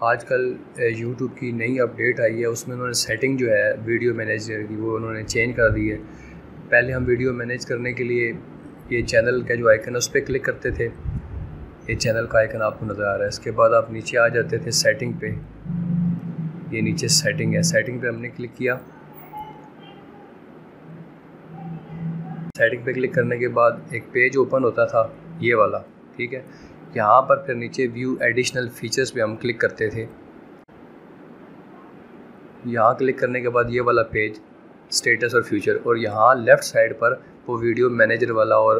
आजकल यूट्यूब की नई अपडेट आई है, उसमें उन्होंने सेटिंग जो है वीडियो मैनेजर की वो उन्होंने चेंज कर दी है। पहले हम वीडियो मैनेज करने के लिए ये चैनल का जो आइकन है उस पर क्लिक करते थे। ये चैनल का आइकन आपको नज़र आ रहा है। इसके बाद आप नीचे आ जाते थे सेटिंग पे। ये नीचे सेटिंग है, सेटिंग पे हमने क्लिक किया। सेटिंग पे क्लिक करने के बाद एक पेज ओपन होता था, ये वाला, ठीक है। यहाँ पर फिर नीचे व्यू एडिशनल फीचर्स पे हम क्लिक करते थे। यहाँ क्लिक करने के बाद ये वाला पेज स्टेटस और फ्यूचर, और यहाँ लेफ़्ट साइड पर वो वीडियो मैनेजर वाला और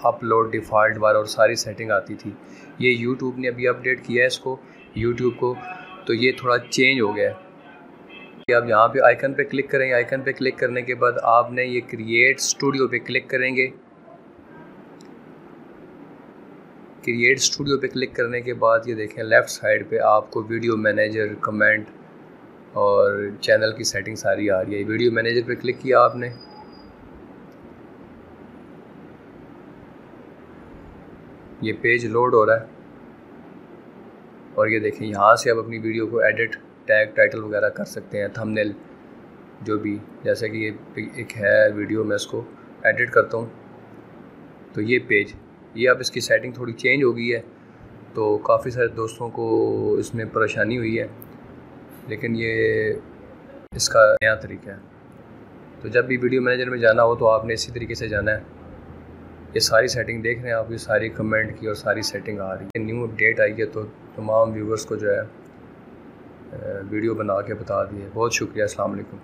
अपलोड डिफ़ॉल्ट वाला और सारी सेटिंग आती थी। ये यूट्यूब ने अभी अपडेट किया है इसको, यूट्यूब को, तो ये थोड़ा चेंज हो गया है। आप यहाँ पे आइकन पे क्लिक करेंगे। आइकन पे क्लिक करने के बाद आपने ये क्रिएट स्टूडियो पे क्लिक करेंगे। क्रिएट स्टूडियो पे क्लिक करने के बाद ये देखें लेफ़्ट साइड पे आपको वीडियो मैनेजर, कमेंट और चैनल की सेटिंग सारी आ रही है। वीडियो मैनेजर पे क्लिक किया आपने, ये पेज लोड हो रहा है और ये देखें यहाँ से आप अपनी वीडियो को एडिट, टैग, टाइटल वगैरह कर सकते हैं, थंबनेल जो भी। जैसे कि ये एक है वीडियो, मैं इसको एडिट करता हूँ तो ये पेज, ये अब इसकी सेटिंग थोड़ी चेंज हो गई है, तो काफ़ी सारे दोस्तों को इसमें परेशानी हुई है, लेकिन ये इसका नया तरीका है। तो जब भी वीडियो मैनेजर में जाना हो तो आपने इसी तरीके से जाना है। ये सारी सेटिंग देख रहे हैं आप, ये सारी कमेंट की और सारी सेटिंग आ रही है। न्यू अपडेट आई है तो तमाम व्यूवर्स को जो है वीडियो बना के बता दी है। बहुत शुक्रिया। अस्सलाम वालेकुम।